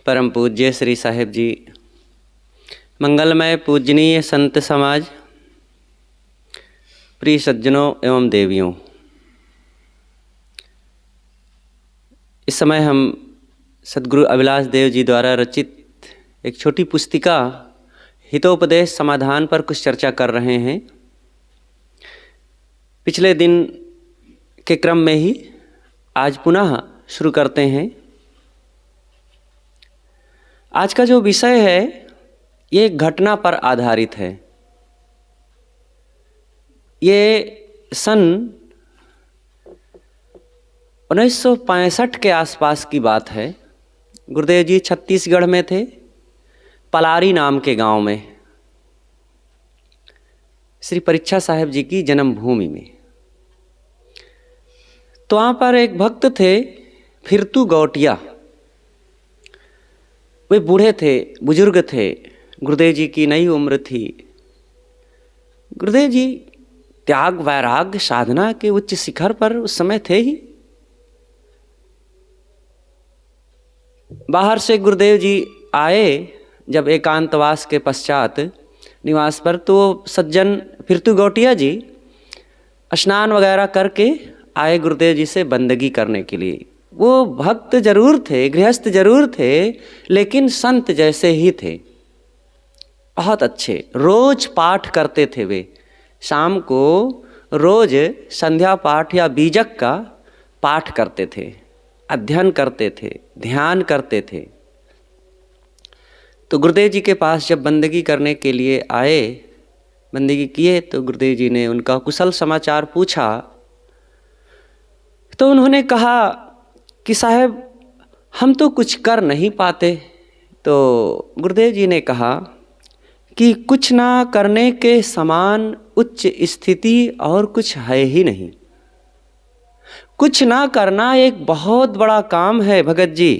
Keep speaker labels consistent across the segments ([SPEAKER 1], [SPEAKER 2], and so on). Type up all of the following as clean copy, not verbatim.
[SPEAKER 1] परम पूज्य श्री साहिब जी, मंगलमय पूजनीय संत समाज, प्रिय सज्जनों एवं देवियों, इस समय हम सद्गुरु अभिलाष देव जी द्वारा रचित एक छोटी पुस्तिका हितोपदेश समाधान पर कुछ चर्चा कर रहे हैं। पिछले दिन के क्रम में ही आज पुनः शुरू करते हैं। आज का जो विषय है ये एक घटना पर आधारित है। ये सन 1965 के आसपास की बात है। गुरुदेव जी छत्तीसगढ़ में थे, पलारी नाम के गांव में, श्री परीक्षा साहिब जी की जन्मभूमि में। तो वहाँ पर एक भक्त थे फिरतू गौटिया। वे बूढ़े थे, बुजुर्ग थे, गुरुदेव जी की नई उम्र थी। गुरुदेव जी त्याग वैराग्य साधना के उच्च शिखर पर उस समय थे ही। बाहर से गुरुदेव जी आए जब एकांतवास के पश्चात निवास पर, तो सज्जन फिरतू गौटिया जी स्नान वगैरह करके आए गुरुदेव जी से बंदगी करने के लिए। वो भक्त जरूर थे, गृहस्थ जरूर थे, लेकिन संत जैसे ही थे, बहुत अच्छे। रोज पाठ करते थे वे। शाम को रोज संध्या पाठ या बीजक का पाठ करते थे, अध्ययन करते थे, ध्यान करते थे। तो गुरुदेव जी के पास जब बंदगी करने के लिए आए, बंदगी किए, तो गुरुदेव जी ने उनका कुशल समाचार पूछा। तो उन्होंने कहा कि साहब हम तो कुछ कर नहीं पाते। तो गुरुदेव जी ने कहा कि कुछ ना करने के समान उच्च स्थिति और कुछ है ही नहीं। कुछ ना करना एक बहुत बड़ा काम है भगत जी।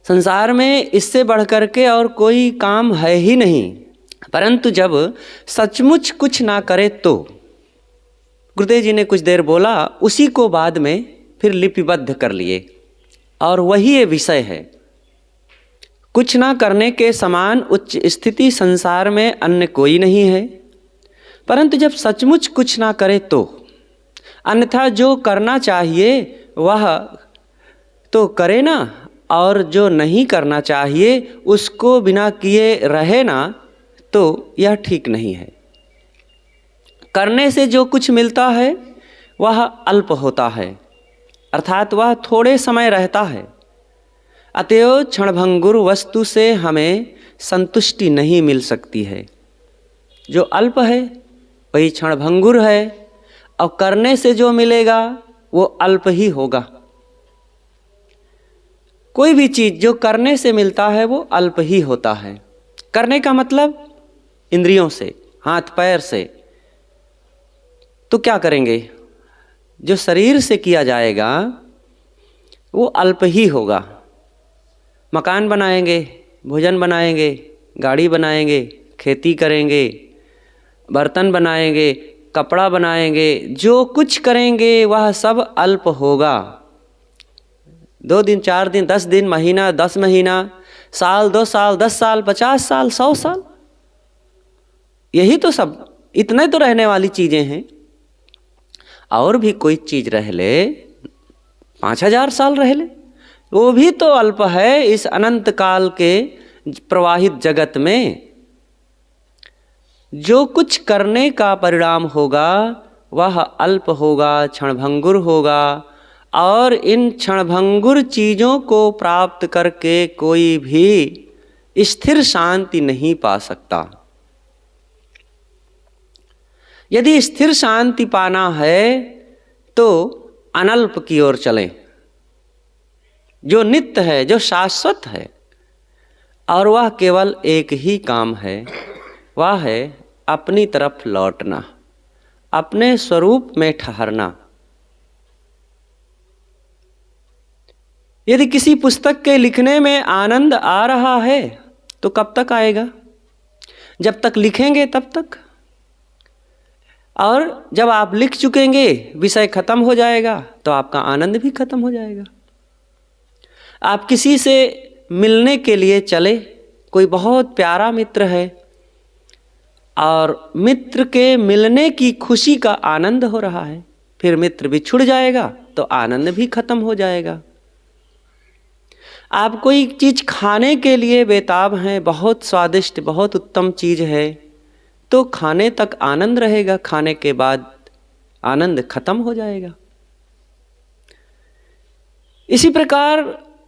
[SPEAKER 1] संसार में इससे बढ़कर के और कोई काम है ही नहीं। परंतु जब सचमुच कुछ ना करे तो, गुरुदेव जी ने कुछ देर बोला, उसी को बाद में फिर लिपिबद्ध कर लिए, और वही ये विषय है। कुछ ना करने के समान उच्च स्थिति संसार में अन्य कोई नहीं है। परंतु जब सचमुच कुछ ना करे तो, अन्यथा जो करना चाहिए वह तो करे ना, और जो नहीं करना चाहिए उसको बिना किए रहे ना, तो यह ठीक नहीं है। करने से जो कुछ मिलता है वह अल्प होता है, अर्थात वह थोड़े समय रहता है। अतएव क्षणभंगुर वस्तु से हमें संतुष्टि नहीं मिल सकती है। जो अल्प है वही क्षणभंगुर है, और करने से जो मिलेगा वो अल्प ही होगा। कोई भी चीज जो करने से मिलता है वो अल्प ही होता है। करने का मतलब इंद्रियों से, हाथ पैर से। तो क्या करेंगे? जो शरीर से किया जाएगा वो अल्प ही होगा। मकान बनाएंगे, भोजन बनाएंगे, गाड़ी बनाएंगे, खेती करेंगे, बर्तन बनाएंगे, कपड़ा बनाएंगे, जो कुछ करेंगे वह सब अल्प होगा। 2 दिन, 4 दिन, 10 दिन, महीना, 10 महीना, साल, 2 साल, 10 साल, 50 साल, 100 साल, यही तो सब, इतने तो रहने वाली चीजें हैं। और भी कोई चीज रह ले, 5000 साल रह ले, वो भी तो अल्प है इस अनंत काल के प्रवाहित जगत में। जो कुछ करने का परिणाम होगा वह अल्प होगा, क्षणभंगुर होगा, और इन क्षणभंगुर चीजों को प्राप्त करके कोई भी स्थिर शांति नहीं पा सकता। यदि स्थिर शांति पाना है तो अनल्प की ओर चलें, जो नित्य है, जो शाश्वत है। और वह केवल एक ही काम है, वह है अपनी तरफ लौटना, अपने स्वरूप में ठहरना। यदि किसी पुस्तक के लिखने में आनंद आ रहा है तो कब तक आएगा? जब तक लिखेंगे तब तक। और जब आप लिख चुकेंगे, विषय खत्म हो जाएगा, तो आपका आनंद भी खत्म हो जाएगा। आप किसी से मिलने के लिए चले, कोई बहुत प्यारा मित्र है और मित्र के मिलने की खुशी का आनंद हो रहा है, फिर मित्र बिछुड़ जाएगा तो आनंद भी खत्म हो जाएगा। आप कोई चीज़ खाने के लिए बेताब हैं, बहुत स्वादिष्ट बहुत उत्तम चीज़ है, तो खाने तक आनंद रहेगा, खाने के बाद आनंद खत्म हो जाएगा। इसी प्रकार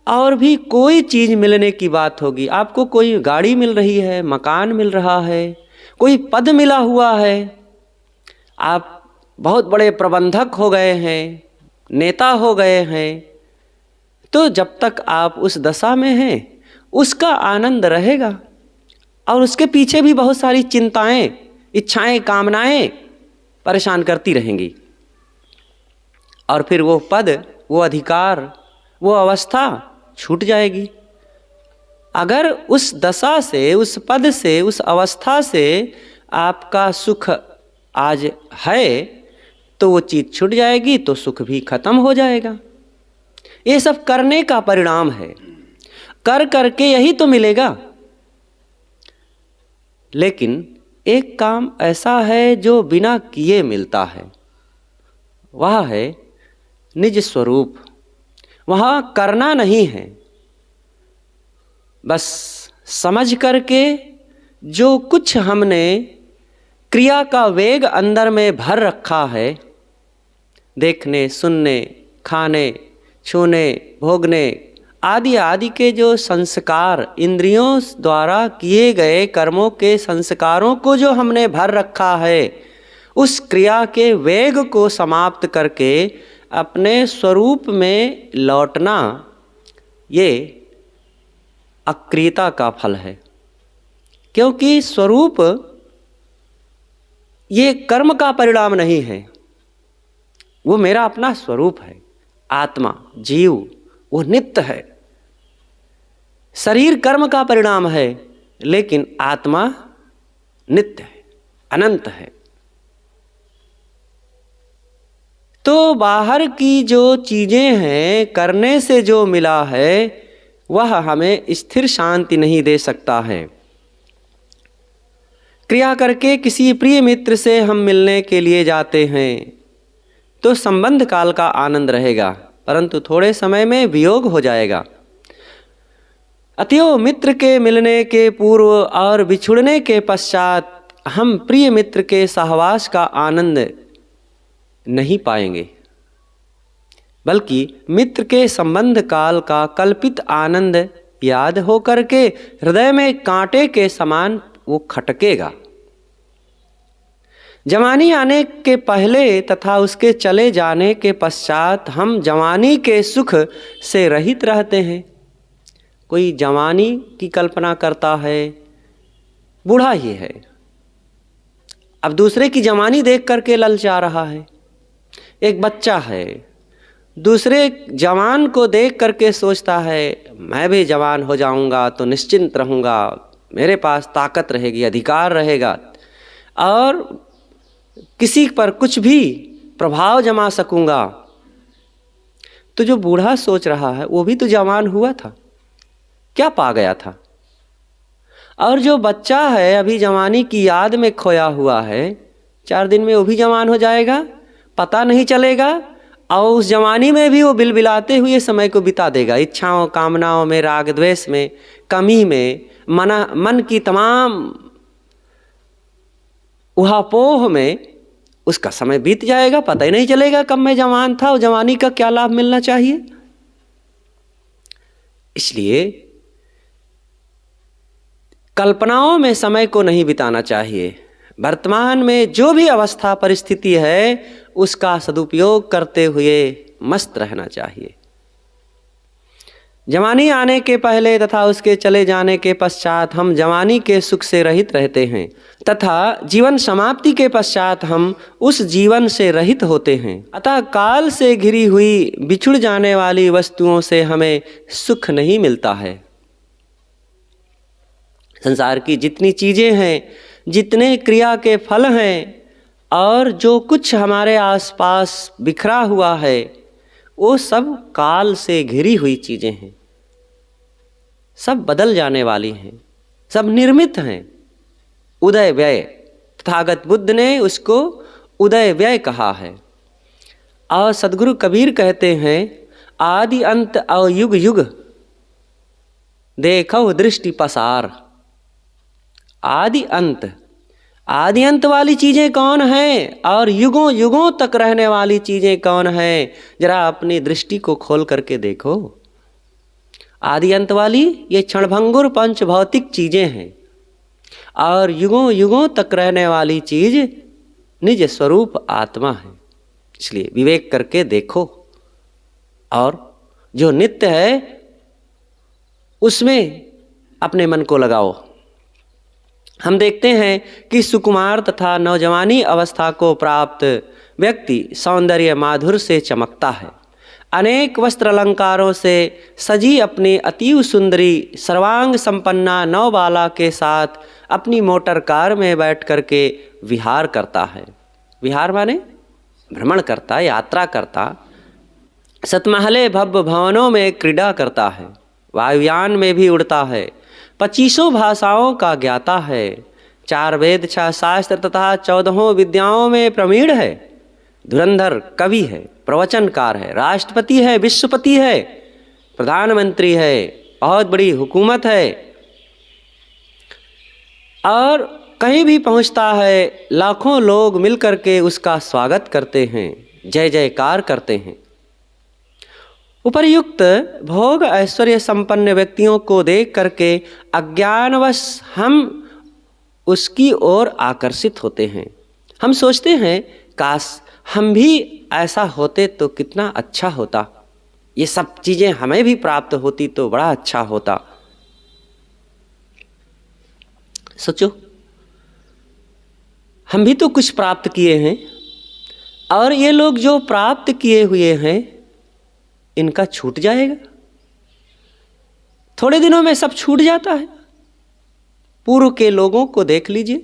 [SPEAKER 1] और भी कोई चीज़ मिलने की बात होगी, आपको कोई गाड़ी मिल रही है, मकान मिल रहा है, कोई पद मिला हुआ है, आप बहुत बड़े प्रबंधक हो गए हैं, नेता हो गए हैं, तो जब तक आप उस दशा में हैं उसका आनंद रहेगा और उसके पीछे भी बहुत सारी चिंताएं, इच्छाएं, कामनाएं परेशान करती रहेंगी और फिर वो पद, वो अधिकार, वो अवस्था छूट जाएगी। अगर उस दशा से, उस पद से, उस अवस्था से आपका सुख आज है तो वो चीज़ छूट जाएगी तो सुख भी खत्म हो जाएगा। ये सब करने का परिणाम है, कर करके यही तो मिलेगा। लेकिन एक काम ऐसा है जो बिना किए मिलता है, वह है निज स्वरूप। वहाँ करना नहीं है, बस समझ करके जो कुछ हमने क्रिया का वेग अंदर में भर रखा है, देखने, सुनने, खाने, छूने, भोगने आदि आदि के जो संस्कार, इंद्रियों द्वारा किए गए कर्मों के संस्कारों को जो हमने भर रखा है, उस क्रिया के वेग को समाप्त करके अपने स्वरूप में लौटना, ये अक्रियता का फल है। क्योंकि स्वरूप ये कर्म का परिणाम नहीं है, वो मेरा अपना स्वरूप है। आत्मा, जीव, वो नित्य है। शरीर कर्म का परिणाम है, लेकिन आत्मा नित्य है, अनंत है। तो बाहर की जो चीजें हैं, करने से जो मिला है, वह हमें स्थिर शांति नहीं दे सकता है। क्रिया करके किसी प्रिय मित्र से हम मिलने के लिए जाते हैं तो संबंध काल का आनंद रहेगा, परंतु थोड़े समय में वियोग हो जाएगा। अतएव मित्र के मिलने के पूर्व और बिछुड़ने के पश्चात हम प्रिय मित्र के सहवास का आनंद नहीं पाएंगे, बल्कि मित्र के संबंध काल का कल्पित आनंद याद हो करके हृदय में कांटे के समान वो खटकेगा। जवानी आने के पहले तथा उसके चले जाने के पश्चात हम जवानी के सुख से रहित रहते हैं। कोई जवानी की कल्पना करता है, बूढ़ा ही है, अब दूसरे की जवानी देख करके ललचा रहा है। एक बच्चा है, दूसरे जवान को देख करके सोचता है मैं भी जवान हो जाऊंगा तो निश्चिंत रहूंगा, मेरे पास ताकत रहेगी, अधिकार रहेगा और किसी पर कुछ भी प्रभाव जमा सकूंगा। तो जो बूढ़ा सोच रहा है वो भी तो जवान हुआ था, क्या पा गया था? और जो बच्चा है अभी जवानी की याद में खोया हुआ है, 4 दिन में वो भी जवान हो जाएगा, पता नहीं चलेगा और उस जवानी में भी वो बिलबिलाते हुए समय को बिता देगा, इच्छाओं, कामनाओं में, राग द्वेष में, कमी में, मन की तमाम उहापोह में उसका समय बीत जाएगा, पता ही नहीं चलेगा कब मैं जवान था और जवानी का क्या लाभ मिलना चाहिए। इसलिए कल्पनाओं में समय को नहीं बिताना चाहिए। वर्तमान में जो भी अवस्था परिस्थिति है उसका सदुपयोग करते हुए मस्त रहना चाहिए। जवानी आने के पहले तथा उसके चले जाने के पश्चात हम जवानी के सुख से रहित रहते हैं तथा जीवन समाप्ति के पश्चात हम उस जीवन से रहित होते हैं। अतः काल से घिरी हुई बिछुड़ जाने वाली वस्तुओं से हमें सुख नहीं मिलता है। संसार की जितनी चीजें हैं, जितने क्रिया के फल हैं और जो कुछ हमारे आसपास बिखरा हुआ है, वो सब काल से घिरी हुई चीजें हैं। सब बदल जाने वाली हैं, सब निर्मित हैं। उदय व्यय, तथागत बुद्ध ने उसको उदय व्यय कहा है। और सद्गुरु कबीर कहते हैं, आदि अंत और युग युग देखो दृष्टि पसार। आदि अंत वाली चीज़ें कौन हैं और युगों युगों तक रहने वाली चीज़ें कौन हैं, जरा अपनी दृष्टि को खोल करके देखो। आदि अंत वाली ये क्षणभंगुर पंच भौतिक चीज़ें हैं और युगों युगों तक रहने वाली चीज़ निज स्वरूप आत्मा है। इसलिए विवेक करके देखो और जो नित्य है उसमें अपने मन को लगाओ। हम देखते हैं कि सुकुमार तथा नौजवानी अवस्था को प्राप्त व्यक्ति सौंदर्य माधुर्य से चमकता है। अनेक वस्त्र अलंकारों से सजी अपनी अतीव सुंदरी सर्वांग संपन्ना नौबाला के साथ अपनी मोटर कार में बैठ करके विहार करता है। विहार माने भ्रमण करता, यात्रा करता, सतमहले भव्य भवनों में क्रीड़ा करता है, वायुयान में भी उड़ता है, 25 भाषाओं का ज्ञाता है, 4 वेद 6 शास्त्र तथा 14 विद्याओं में प्रवीण है, धुरंधर कवि है, प्रवचनकार है, राष्ट्रपति है, विश्वपति है, प्रधानमंत्री है, बहुत बड़ी हुकूमत है और कहीं भी पहुंचता है लाखों लोग मिलकर के उसका स्वागत करते हैं, जय जयकार करते हैं। उपर्युक्त भोग ऐश्वर्य संपन्न व्यक्तियों को देख करके अज्ञानवश हम उसकी ओर आकर्षित होते हैं। हम सोचते हैं काश हम भी ऐसा होते तो कितना अच्छा होता, ये सब चीज़ें हमें भी प्राप्त होती तो बड़ा अच्छा होता। सोचो, हम भी तो कुछ प्राप्त किए हैं और ये लोग जो प्राप्त किए हुए हैं इनका छूट जाएगा, थोड़े दिनों में सब छूट जाता है। पूर्व के लोगों को देख लीजिए,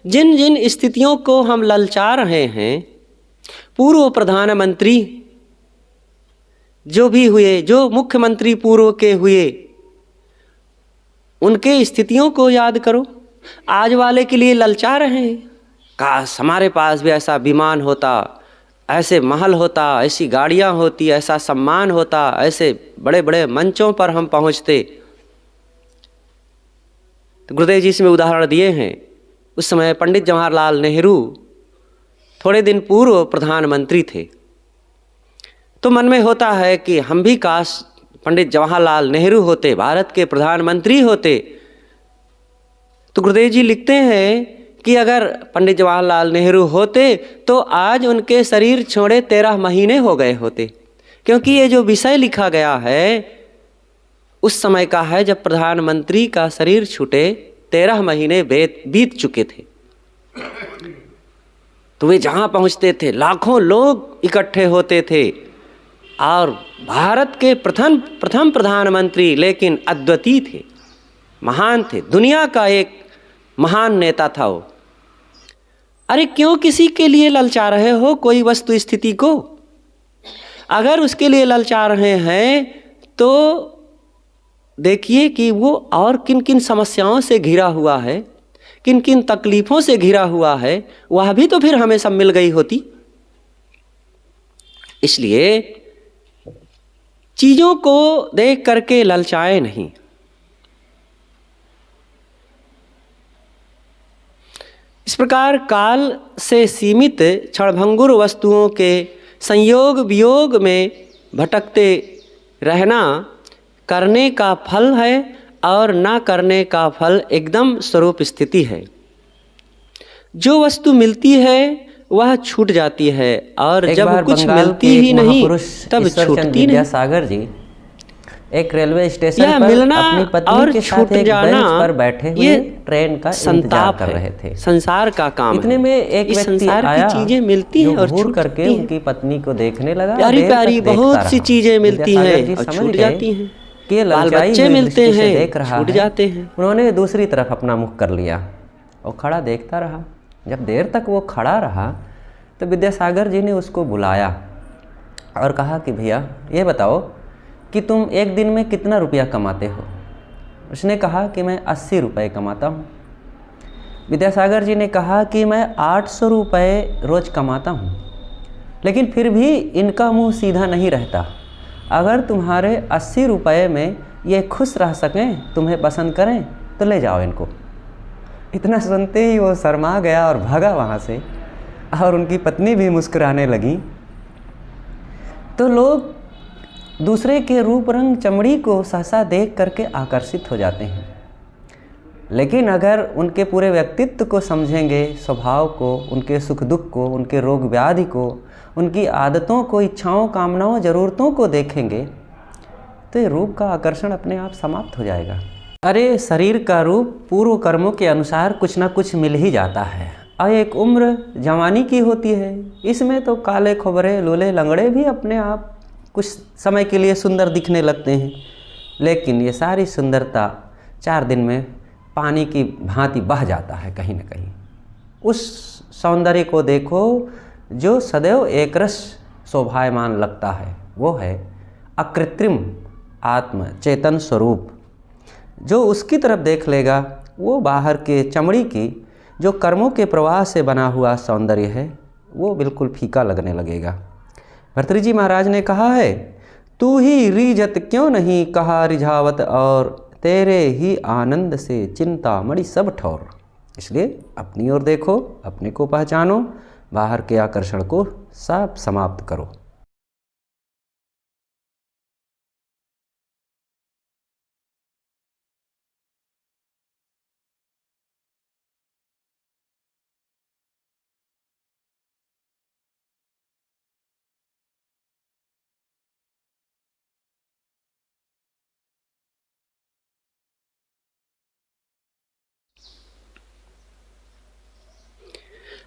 [SPEAKER 1] जिन जिन स्थितियों को हम ललचा रहे हैं, पूर्व प्रधानमंत्री जो भी हुए, जो मुख्यमंत्री पूर्व के हुए, उनके स्थितियों को याद करो। आज वाले के लिए ललचा रहे हैं, काश हमारे पास भी ऐसा विमान होता, ऐसे महल होता, ऐसी गाड़ियाँ होती, ऐसा सम्मान होता, ऐसे बड़े बड़े मंचों पर हम पहुँचते। तो गुरुदेव जी इसमें उदाहरण दिए हैं। उस समय पंडित जवाहरलाल नेहरू थोड़े दिन पूर्व प्रधानमंत्री थे, तो मन में होता है कि हम भी काश पंडित जवाहरलाल नेहरू होते, भारत के प्रधानमंत्री होते। तो गुरुदेव जी लिखते हैं कि अगर पंडित जवाहरलाल नेहरू होते तो आज उनके शरीर छोड़े 13 महीने हो गए होते, क्योंकि ये जो विषय लिखा गया है उस समय का है जब प्रधानमंत्री का शरीर छूटे 13 महीने बीत चुके थे। तो वे जहाँ पहुँचते थे लाखों लोग इकट्ठे होते थे और भारत के प्रथम प्रधानमंत्री, लेकिन अद्वितीय थे, महान थे, दुनिया का एक महान नेता था वो। अरे क्यों किसी के लिए ललचा रहे हो कोई वस्तु स्थिति को? अगर उसके लिए ललचा रहे हैं तो देखिए कि वो और किन किन समस्याओं से घिरा हुआ है, किन किन तकलीफ़ों से घिरा हुआ है, वह भी तो फिर हमें सब मिल गई होती। इसलिए चीज़ों को देख करके ललचाए नहीं। इस प्रकार काल से सीमित क्षणभंगुर वस्तुओं के संयोग वियोग में भटकते रहना करने का फल है और ना करने का फल एकदम स्वरूप स्थिति है। जो वस्तु मिलती है वह छूट जाती है और जब कुछ मिलती ही नहीं तब छूटती नहीं।
[SPEAKER 2] सागर जी एक रेलवे स्टेशन पर
[SPEAKER 1] मिलना
[SPEAKER 2] अपनी पत्नी
[SPEAKER 1] और
[SPEAKER 2] के साथ एक बेंच पर बैठे हुए ट्रेन का इंतजार कर रहे थे।
[SPEAKER 1] संसार का काम
[SPEAKER 2] इतने में एक व्यक्ति आया
[SPEAKER 1] की चीजें मिलती हैं और
[SPEAKER 2] घूर करके उनकी पत्नी को देखने लगा।
[SPEAKER 1] प्यारी प्यारी बहुत सी चीजें मिलती हैं और छूट जाती हैं,
[SPEAKER 2] कि
[SPEAKER 1] बाल बच्चे मिलते हैं छूट जाते हैं।
[SPEAKER 2] उन्होंने दूसरी तरफ अपना मुख कर लिया और खड़ा देखता रहा। जब देर तक वो खड़ा रहा तो विद्यासागर जी ने उसको बुलाया और कहा कि भैया ये बताओ कि तुम एक दिन में कितना रुपया कमाते हो? उसने कहा कि मैं 80 रुपये कमाता हूँ। विद्यासागर जी ने कहा कि मैं 800 रुपये रोज़ कमाता हूँ, लेकिन फिर भी इनका मुंह सीधा नहीं रहता। अगर तुम्हारे 80 रुपये में ये खुश रह सकें, तुम्हें पसंद करें, तो ले जाओ इनको। इतना सुनते ही वो शर्मा गया और भागा वहाँ से, और उनकी पत्नी भी मुस्कुराने लगी। तो लोग दूसरे के रूप रंग चमड़ी को सहसा देख करके आकर्षित हो जाते हैं, लेकिन अगर उनके पूरे व्यक्तित्व को समझेंगे, स्वभाव को, उनके सुख दुख को, उनके रोग व्याधि को, उनकी आदतों को, इच्छाओं, कामनाओं, ज़रूरतों को देखेंगे, तो ये रूप का आकर्षण अपने आप समाप्त हो जाएगा। अरे शरीर का रूप पूर्व कर्मों के अनुसार कुछ ना कुछ मिल ही जाता है, और एक उम्र जवानी की होती है, इसमें तो काले खोबरे, लूले लंगड़े भी अपने आप कुछ समय के लिए सुंदर दिखने लगते हैं, लेकिन ये सारी सुंदरता 4 दिन में पानी की भांति बह जाता है कहीं न कहीं। उस सौंदर्य को देखो जो सदैव एकरस शोभायमान लगता है, वो है अकृत्रिम आत्म चेतन स्वरूप। जो उसकी तरफ देख लेगा, वो बाहर के चमड़ी की जो कर्मों के प्रवाह से बना हुआ सौंदर्य है, वो बिल्कुल फीका लगने लगेगा। भर्तृहरि जी महाराज ने कहा है, तू ही रीझत क्यों नहीं कहा रिझावत, और तेरे ही आनंद से चिंता मणि सब ठौर। इसलिए अपनी ओर देखो, अपने को पहचानो, बाहर के आकर्षण को सब समाप्त करो।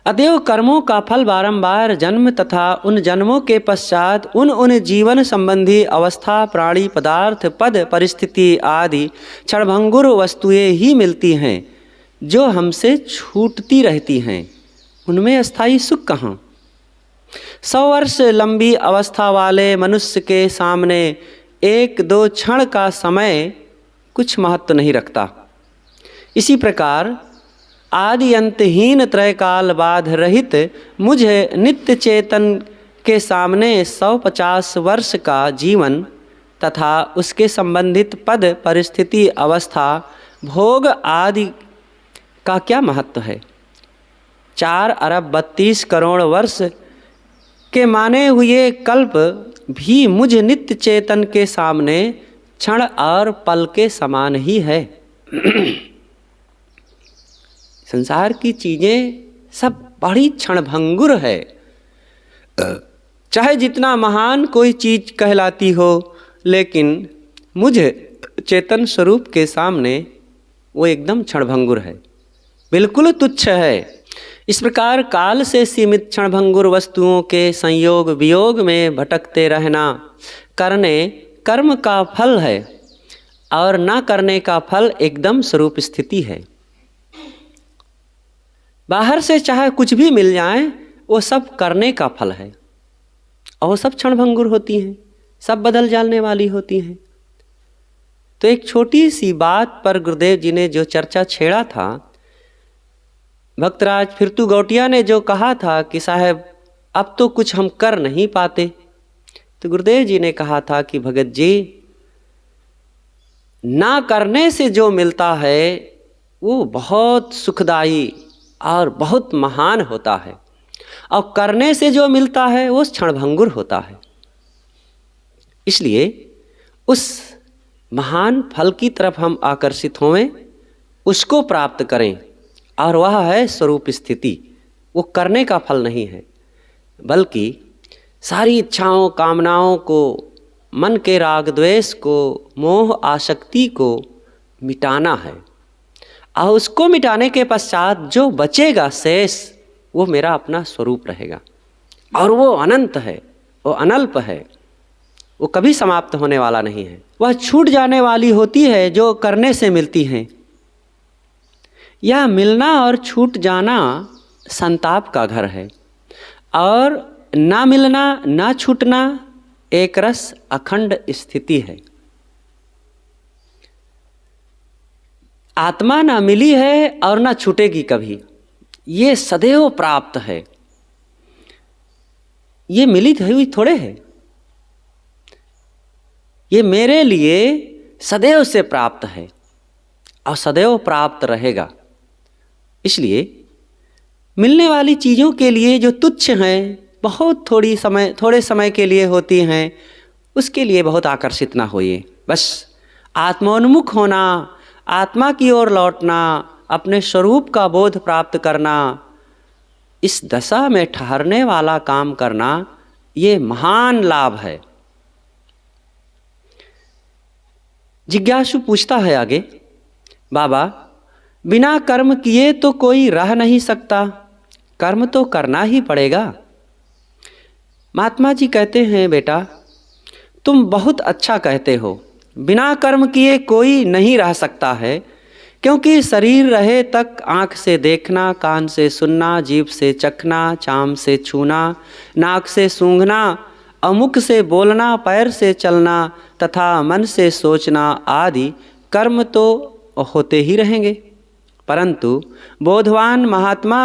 [SPEAKER 1] अतएव कर्मों का फल बारंबार जन्म तथा उन जन्मों के पश्चात उन जीवन संबंधी अवस्था, प्राणी, पदार्थ, पद, परिस्थिति आदि क्षणभंगुर वस्तुएं ही मिलती हैं, जो हमसे छूटती रहती हैं। उनमें स्थायी सुख कहाँ? 100 वर्ष लंबी अवस्था वाले मनुष्य के सामने 1-2 क्षण का समय कुछ महत्व नहीं रखता। इसी प्रकार आदि अंतहीन त्रयकाल बाध रहित मुझे नित्य चेतन के सामने 150 वर्ष का जीवन तथा उसके संबंधित पद, परिस्थिति, अवस्था, भोग आदि का क्या महत्व है? 4 अरब 32 करोड़ वर्ष के माने हुए कल्प भी मुझ नित्य चेतन के सामने क्षण और पल के समान ही है। संसार की चीज़ें सब बड़ी क्षणभंगुर है। चाहे जितना महान कोई चीज़ कहलाती हो, लेकिन मुझे चेतन स्वरूप के सामने वो एकदम क्षणभंगुर है, बिल्कुल तुच्छ है। इस प्रकार काल से सीमित क्षणभंगुर वस्तुओं के संयोग वियोग में भटकते रहना करने कर्म का फल है, और ना करने का फल एकदम स्वरूप स्थिति है। बाहर से चाहे कुछ भी मिल जाए, वो सब करने का फल है, और वो सब क्षणभंगुर होती हैं, सब बदल जाने वाली होती हैं। तो एक छोटी सी बात पर गुरुदेव जी ने जो चर्चा छेड़ा था, भक्तराज फिरतू गौटिया ने जो कहा था कि साहब अब तो कुछ हम कर नहीं पाते, तो गुरुदेव जी ने कहा था कि भगत जी, ना करने से जो मिलता है वो बहुत सुखदाई और बहुत महान होता है, और करने से जो मिलता है वो क्षणभंगुर होता है। इसलिए उस महान फल की तरफ हम आकर्षित होवें, उसको प्राप्त करें, और वह है स्वरूप स्थिति। वो करने का फल नहीं है, बल्कि सारी इच्छाओं, कामनाओं को, मन के राग द्वेष को, मोह आसक्ति को मिटाना है, और उसको मिटाने के पश्चात जो बचेगा शेष, वो मेरा अपना स्वरूप रहेगा, और वो अनंत है, वो अनल्प है, वो कभी समाप्त होने वाला नहीं है। वह छूट जाने वाली होती है जो करने से मिलती हैं। यह मिलना और छूट जाना संताप का घर है, और ना मिलना ना छूटना एक रस अखंड स्थिति है। आत्मा ना मिली है और ना छूटेगी कभी, ये सदैव प्राप्त है। ये मिली हुई थोड़े है, ये मेरे लिए सदैव से प्राप्त है और सदैव प्राप्त रहेगा। इसलिए मिलने वाली चीज़ों के लिए जो तुच्छ हैं, बहुत थोड़े समय के लिए होती हैं, उसके लिए बहुत आकर्षित ना होइए। बस आत्मोन्मुख होना, आत्मा की ओर लौटना, अपने स्वरूप का बोध प्राप्त करना, इस दशा में ठहरने वाला काम करना, ये महान लाभ है। जिज्ञासु पूछता है आगे, बाबा बिना कर्म किए तो कोई रह नहीं सकता, कर्म तो करना ही पड़ेगा। महात्मा जी कहते हैं, बेटा तुम बहुत अच्छा कहते हो, बिना कर्म किए कोई नहीं रह सकता है, क्योंकि शरीर रहे तक आँख से देखना, कान से सुनना, जीभ से चखना, चाम से छूना, नाक से सूंघना और मुख से बोलना, पैर से चलना तथा मन से सोचना आदि कर्म तो होते ही रहेंगे। परंतु बोधवान महात्मा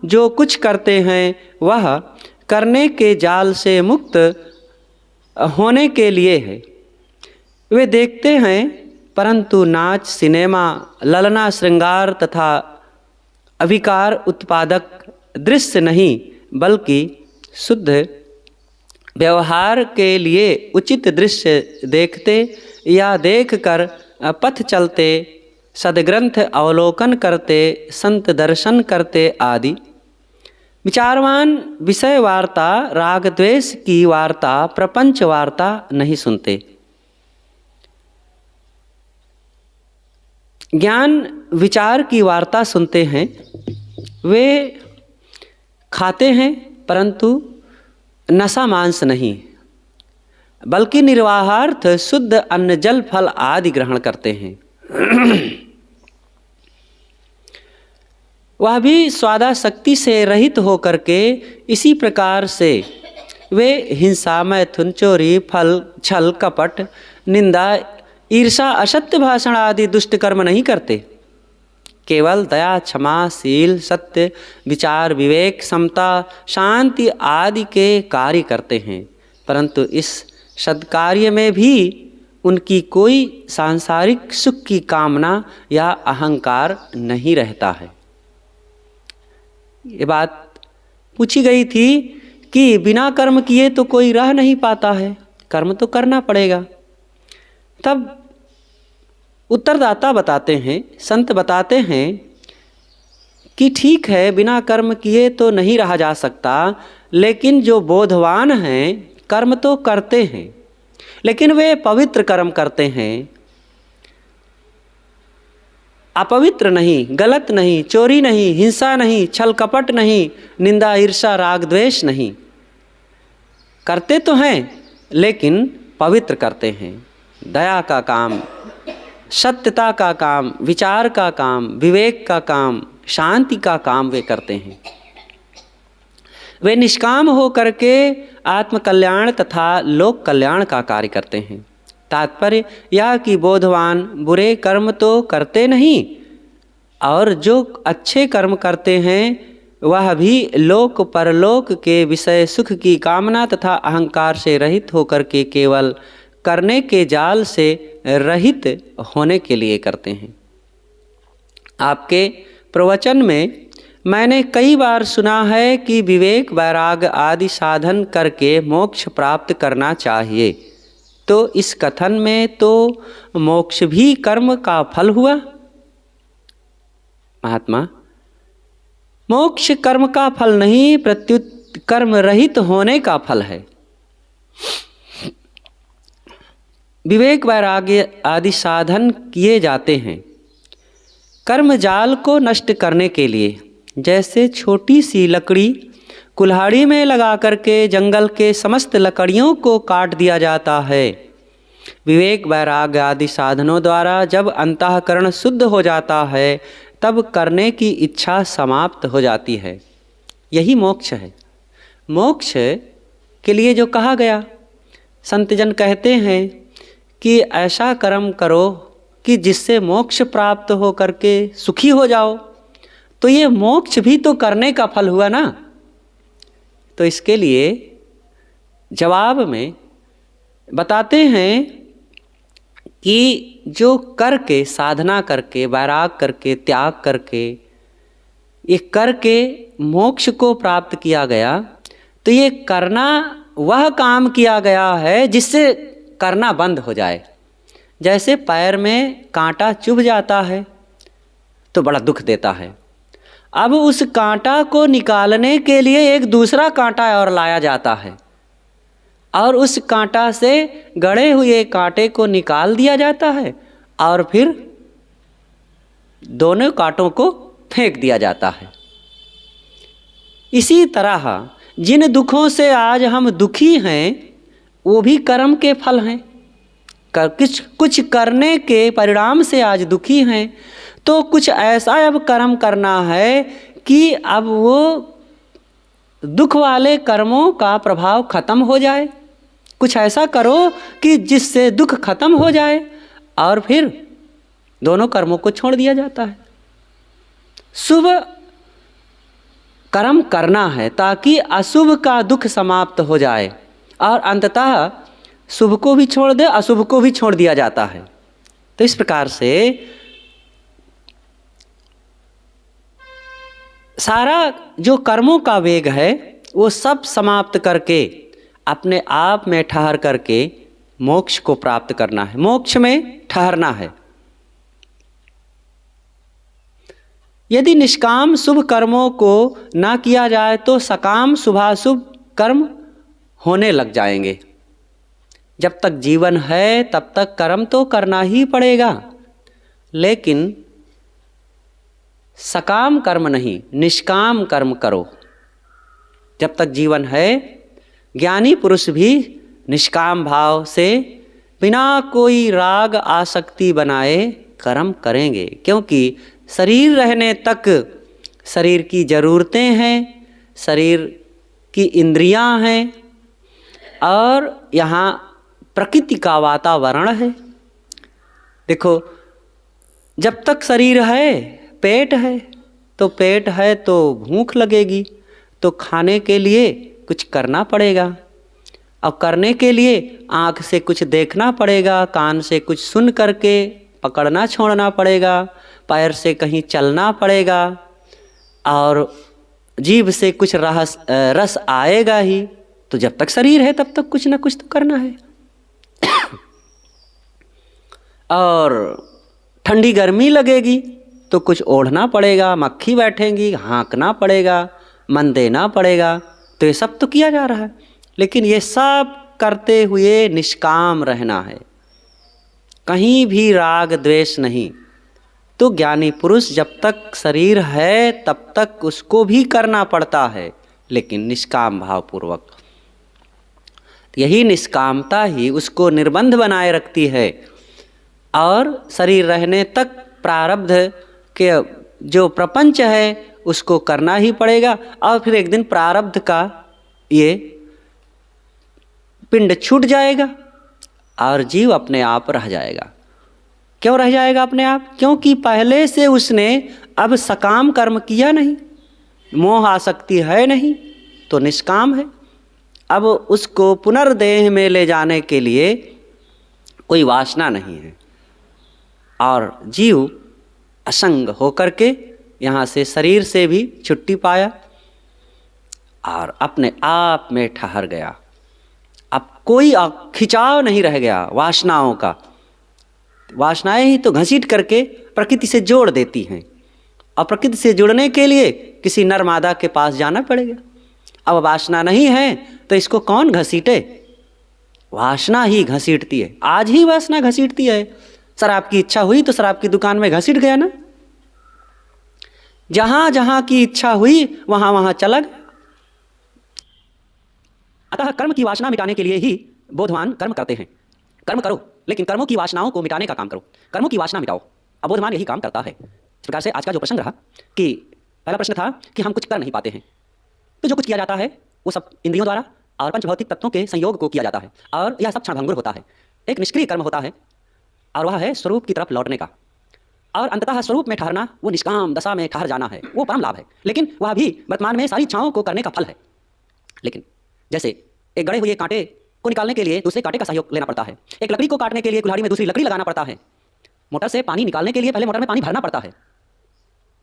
[SPEAKER 1] जो कुछ करते हैं वह करने के जाल से मुक्त होने के लिए है। वे देखते हैं परंतु नाच, सिनेमा, ललना, श्रृंगार तथा अविकार उत्पादक दृश्य नहीं, बल्कि शुद्ध व्यवहार के लिए उचित दृश्य देखते या देखकर पथ चलते, सद्ग्रंथ अवलोकन करते, संत दर्शन करते आदि विचारवान विषय वार्ता, राग द्वेष की वार्ता, प्रपंच वार्ता नहीं सुनते। ज्ञान विचार की वार्ता सुनते हैं। वे खाते हैं परंतु नशा मांस नहीं, बल्कि निर्वाहार्थ शुद्ध अन्न जल फल आदि ग्रहण करते हैं। वह भी स्वादासक्ति से रहित होकर के इसी प्रकार से वे हिंसा, मैथुन, चोरी, छल, कपट, निंदा, ईर्षा, असत्य भाषण आदि दुष्ट कर्म नहीं करते। केवल दया, क्षमा, शील, सत्य, विचार, विवेक, समता, शांति आदि के कार्य करते हैं। परंतु इस सद्कार्य में भी उनकी कोई सांसारिक सुख की कामना या अहंकार नहीं रहता है। ये बात पूछी गई थी कि बिना कर्म किए तो कोई रह नहीं पाता है, कर्म तो करना पड़ेगा। तब उत्तरदाता बताते हैं, संत बताते हैं कि ठीक है, बिना कर्म किए तो नहीं रहा जा सकता, लेकिन जो बोधवान हैं कर्म तो करते हैं, लेकिन वे पवित्र कर्म करते हैं, अपवित्र नहीं, गलत नहीं, चोरी नहीं, हिंसा नहीं, छल कपट नहीं, निंदा, ईर्षा, राग द्वेष नहीं। करते तो हैं लेकिन पवित्र करते हैं। दया का काम, सत्यता का काम, विचार का काम, विवेक का काम, शांति का काम वे करते हैं। वे निष्काम हो करके आत्म कल्याण तथा लोक कल्याण का कार्य करते हैं। तात्पर्य यह कि बोधवान बुरे कर्म तो करते नहीं, और जो अच्छे कर्म करते हैं वह भी लोक परलोक के विषय सुख की कामना तथा अहंकार से रहित होकर के केवल करने के जाल से रहित होने के लिए करते हैं। आपके प्रवचन में मैंने कई बार सुना है कि विवेक, वैराग आदि साधन करके मोक्ष प्राप्त करना चाहिए, तो इस कथन में तो मोक्ष भी कर्म का फल हुआ। महात्मा, मोक्ष कर्म का फल नहीं, प्रत्युत कर्म रहित होने का फल है। विवेक, वैराग्य आदि साधन किए जाते हैं कर्म जाल को नष्ट करने के लिए। जैसे छोटी सी लकड़ी कुल्हाड़ी में लगा करके जंगल के समस्त लकड़ियों को काट दिया जाता है, विवेक, वैराग्य आदि साधनों द्वारा जब अंतःकरण शुद्ध हो जाता है तब करने की इच्छा समाप्त हो जाती है। यही मोक्ष है। मोक्ष के लिए जो कहा गया, संतजन कहते हैं कि ऐसा कर्म करो कि जिससे मोक्ष प्राप्त हो करके सुखी हो जाओ, तो ये मोक्ष भी तो करने का फल हुआ ना। तो इसके लिए जवाब में बताते हैं कि जो करके, साधना करके, वैराग करके, त्याग करके, ये करके मोक्ष को प्राप्त किया गया, तो ये करना वह काम किया गया है जिससे करना बंद हो जाए। जैसे पैर में कांटा चुभ जाता है तो बड़ा दुख देता है, अब उस कांटा को निकालने के लिए एक दूसरा कांटा और लाया जाता है और उस कांटा से गड़े हुए कांटे को निकाल दिया जाता है और फिर दोनों कांटों को फेंक दिया जाता है। इसी तरह जिन दुखों से आज हम दुखी हैं वो भी कर्म के फल हैं। कुछ करने के परिणाम से आज दुखी हैं, तो कुछ ऐसा अब कर्म करना है कि अब वो दुख वाले कर्मों का प्रभाव खत्म हो जाए। कुछ ऐसा करो कि जिससे दुख खत्म हो जाए और फिर दोनों कर्मों को छोड़ दिया जाता है। शुभ कर्म करना है ताकि अशुभ का दुख समाप्त हो जाए और अंततः शुभ को भी छोड़ दे, अशुभ को भी छोड़ दिया जाता है। तो इस प्रकार से सारा जो कर्मों का वेग है वो सब समाप्त करके अपने आप में ठहर करके मोक्ष को प्राप्त करना है, मोक्ष में ठहरना है। यदि निष्काम शुभ कर्मों को ना किया जाए तो सकाम शुभाशुभ कर्म होने लग जाएंगे। जब तक जीवन है तब तक कर्म तो करना ही पड़ेगा, लेकिन सकाम कर्म नहीं, निष्काम कर्म करो। जब तक जीवन है ज्ञानी पुरुष भी निष्काम भाव से बिना कोई राग आसक्ति बनाए कर्म करेंगे, क्योंकि शरीर रहने तक शरीर की ज़रूरतें हैं, शरीर की इंद्रियां हैं और यहाँ प्रकृति का वातावरण है। देखो, जब तक शरीर है, पेट है, तो पेट है तो भूख लगेगी, तो खाने के लिए कुछ करना पड़ेगा और करने के लिए आँख से कुछ देखना पड़ेगा, कान से कुछ सुन करके पकड़ना छोड़ना पड़ेगा, पैर से कहीं चलना पड़ेगा और जीभ से कुछ रस आएगा ही। तो जब तक शरीर है तब तक कुछ ना कुछ तो करना है। और ठंडी गर्मी लगेगी तो कुछ ओढ़ना पड़ेगा, मक्खी बैठेंगी, हाँकना पड़ेगा, मन देना पड़ेगा। तो ये सब तो किया जा रहा है, लेकिन ये सब करते हुए निष्काम रहना है, कहीं भी राग द्वेष नहीं। तो ज्ञानी पुरुष जब तक शरीर है तब तक उसको भी करना पड़ता है, लेकिन निष्काम भावपूर्वक। यही निष्कामता ही उसको निर्बंध बनाए रखती है और शरीर रहने तक प्रारब्ध के जो प्रपंच है उसको करना ही पड़ेगा और फिर एक दिन प्रारब्ध का ये पिंड छूट जाएगा और जीव अपने आप रह जाएगा। क्यों रह जाएगा अपने आप? क्योंकि पहले से उसने अब सकाम कर्म किया नहीं, मोह आसक्ति है नहीं, तो निष्काम है। अब उसको पुनर्देह में ले जाने के लिए कोई वासना नहीं है और जीव असंग होकर के यहाँ से शरीर से भी छुट्टी पाया और अपने आप में ठहर गया। अब कोई खिंचाव नहीं रह गया वासनाओं का। वासनाएं ही तो घसीट करके प्रकृति से जोड़ देती हैं और प्रकृति से जुड़ने के लिए किसी नर मादा के पास जाना पड़ेगा। अब वासना नहीं है तो इसको कौन घसीटे? वासना ही घसीटती है। आज ही वासना घसीटती है। शराब की इच्छा हुई तो शराब की दुकान में घसीट गया ना, जहां जहां की इच्छा हुई वहां वहां चला गया। अतः कर्म की वासना मिटाने के लिए ही बोधवान कर्म करते हैं। कर्म करो, लेकिन कर्मों की वासनाओं को मिटाने का काम करो। कर्मों की वासना मिटाओ, अबोधवान यही काम करता है। इस प्रकार से आज का जो प्रसंग रहा कि पहला प्रश्न था कि हम कुछ कर नहीं पाते हैं, तो जो कुछ किया जाता है वो सब इंद्रियों द्वारा और पंच भौतिक तत्वों के संयोग को किया जाता है और यह सब क्षणभंगुर होता है। एक निष्क्रिय कर्म होता है और वह है स्वरूप की तरफ लौटने का। और अंततः स्वरूप में ठहरना, वो निष्काम दशा में ठहर जाना है, वो परम लाभ है। लेकिन वह भी वर्तमान में सारी इच्छाओं को करने का फल है। लेकिन जैसे एक गड़े हुए कांटे को निकालने के लिए दूसरे कांटे का सहयोग लेना पड़ता है, एक लकड़ी को काटने के लिए कुल्हाड़ी में दूसरी लकड़ी लगाना पड़ता है, मोटर से पानी निकालने के लिए पहले मोटर में पानी भरना पड़ता है,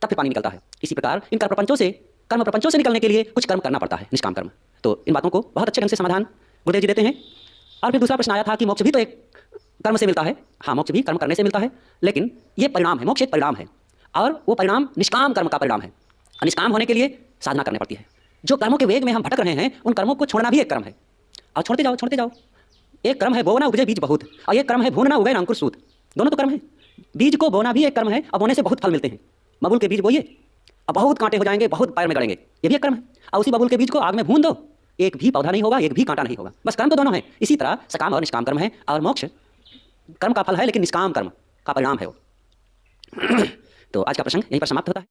[SPEAKER 1] तब फिर पानी निकलता है। इसी प्रकार इन कर्म प्रपंचों से निकलने के लिए कुछ कर्म करना पड़ता है, निष्काम कर्म। तो इन बातों को बहुत अच्छे ढंग से समाधान गुरुदेव जी देते हैं। और फिर दूसरा प्रश्न आया था कि मोक्ष भी तो एक कर्म से मिलता है। हाँ, मोक्ष भी कर्म करने से मिलता है, लेकिन ये परिणाम है, मोक्ष एक परिणाम है, और वो परिणाम निष्काम कर्म का परिणाम है। और निष्काम होने के लिए साधना करनी पड़ती है। जो कर्मों के वेग में हम भटक रहे हैं, उन कर्मों को छोड़ना भी एक कर्म है। और छोड़ते जाओ, छोड़ते जाओ। एक कर्म है बोना उपजे बीज बहुत, और एक कर्म है भूनना उगे अंकुर सूत। दोनों तो कर्म है। बीज को बोना भी एक कर्म है, और बोने से बहुत फल मिलते हैं। बबूल के बीज बोइए, अब बहुत कांटे हो जाएंगे, बहुत पैर में गड़ेंगे, ये भी एक कर्म है। और उसी बबूल के बीज को आग में भून दो, एक भी पौधा नहीं होगा, एक भी कांटा नहीं होगा। बस कर्म तो दोनों है। इसी तरह सकाम और निष्काम कर्म है, और मोक्ष कर्म का फल है, लेकिन निष्काम कर्म का परिणाम है वो। तो आज का प्रसंग यहीं पर समाप्त होता है।